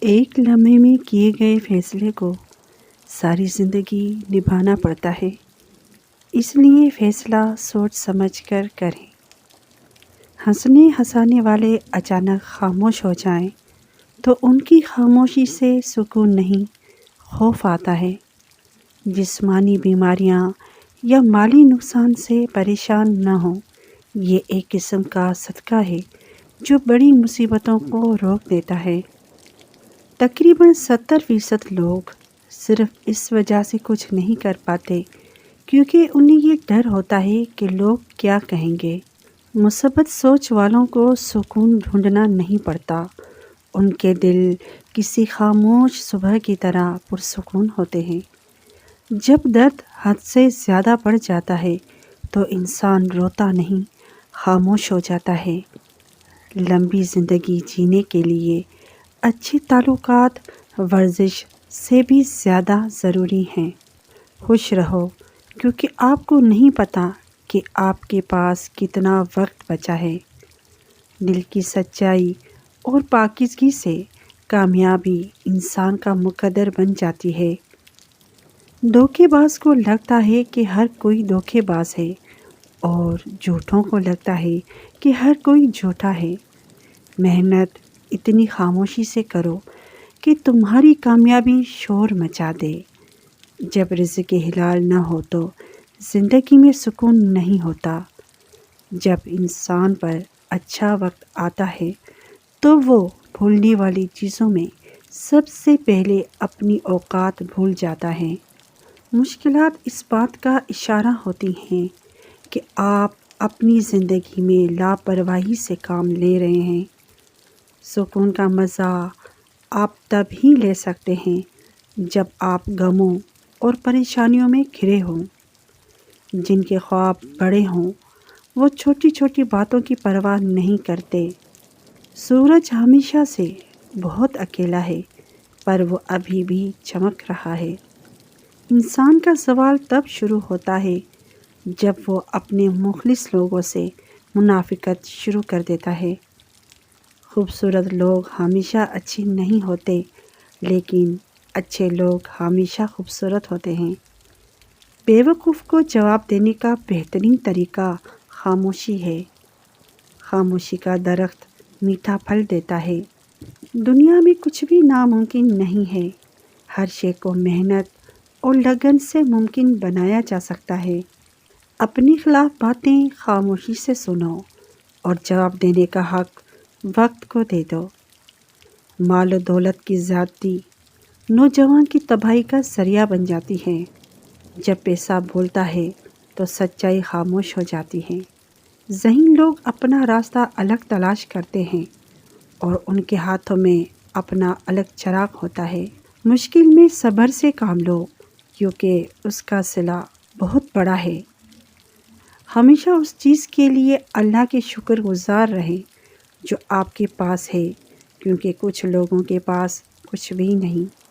ایک لمحے میں کیے گئے فیصلے کو ساری زندگی نبھانا پڑتا ہے، اس لیے فیصلہ سوچ سمجھ کر کریں۔ ہنسانے والے اچانک خاموش ہو جائیں تو ان کی خاموشی سے سکون نہیں، خوف آتا ہے۔ جسمانی بیماریاں یا مالی نقصان سے پریشان نہ ہوں، یہ ایک قسم کا صدقہ ہے جو بڑی مصیبتوں کو روک دیتا ہے۔ تقریباً 70% لوگ صرف اس وجہ سے کچھ نہیں کر پاتے کیونکہ انہیں یہ ڈر ہوتا ہے کہ لوگ کیا کہیں گے۔ مثبت سوچ والوں کو سکون ڈھونڈنا نہیں پڑتا، ان کے دل کسی خاموش صبح کی طرح پرسکون ہوتے ہیں۔ جب درد حد سے زیادہ بڑھ جاتا ہے تو انسان روتا نہیں، خاموش ہو جاتا ہے۔ لمبی زندگی جینے کے لیے اچھے تعلقات ورزش سے بھی زیادہ ضروری ہیں۔ خوش رہو کیونکہ آپ کو نہیں پتہ کہ آپ کے پاس کتنا وقت بچا ہے۔ دل کی سچائی اور پاکیزگی سے کامیابی انسان کا مقدر بن جاتی ہے۔ دھوکے باز کو لگتا ہے کہ ہر کوئی دھوکے باز ہے اور جھوٹوں کو لگتا ہے کہ ہر کوئی جھوٹا ہے۔ محنت اتنی خاموشی سے کرو کہ تمہاری کامیابی شور مچا دے۔ جب رزق حلال نہ ہو تو زندگی میں سکون نہیں ہوتا۔ جب انسان پر اچھا وقت آتا ہے تو وہ بھولنے والی چیزوں میں سب سے پہلے اپنی اوقات بھول جاتا ہے۔ مشکلات اس بات کا اشارہ ہوتی ہیں کہ آپ اپنی زندگی میں لاپرواہی سے کام لے رہے ہیں۔ سکون کا مزہ آپ تب ہی لے سکتے ہیں جب آپ غموں اور پریشانیوں میں گھرے ہوں۔ جن کے خواب بڑے ہوں وہ چھوٹی چھوٹی باتوں کی پرواہ نہیں کرتے۔ سورج ہمیشہ سے بہت اکیلا ہے پر وہ ابھی بھی چمک رہا ہے۔ انسان کا زوال تب شروع ہوتا ہے جب وہ اپنے مخلص لوگوں سے منافقت شروع کر دیتا ہے۔ خوبصورت لوگ ہمیشہ اچھے نہیں ہوتے لیکن اچھے لوگ ہمیشہ خوبصورت ہوتے ہیں۔ بیوقوف کو جواب دینے کا بہترین طریقہ خاموشی ہے۔ خاموشی کا درخت میٹھا پھل دیتا ہے۔ دنیا میں کچھ بھی ناممکن نہیں ہے، ہر شے کو محنت اور لگن سے ممکن بنایا جا سکتا ہے۔ اپنی خلاف باتیں خاموشی سے سنو اور جواب دینے کا حق وقت کو دے دو۔ مال و دولت کی زیادتی نوجوان کی تباہی کا ذریعہ بن جاتی ہے۔ جب پیسہ بولتا ہے تو سچائی خاموش ہو جاتی ہے۔ ذہین لوگ اپنا راستہ الگ تلاش کرتے ہیں اور ان کے ہاتھوں میں اپنا الگ چراغ ہوتا ہے۔ مشکل میں صبر سے کام لو کیونکہ اس کا صلہ بہت بڑا ہے۔ ہمیشہ اس چیز کے لیے اللہ کے شکر گزار رہیں جو آپ کے پاس ہے کیونکہ کچھ لوگوں کے پاس کچھ بھی نہیں۔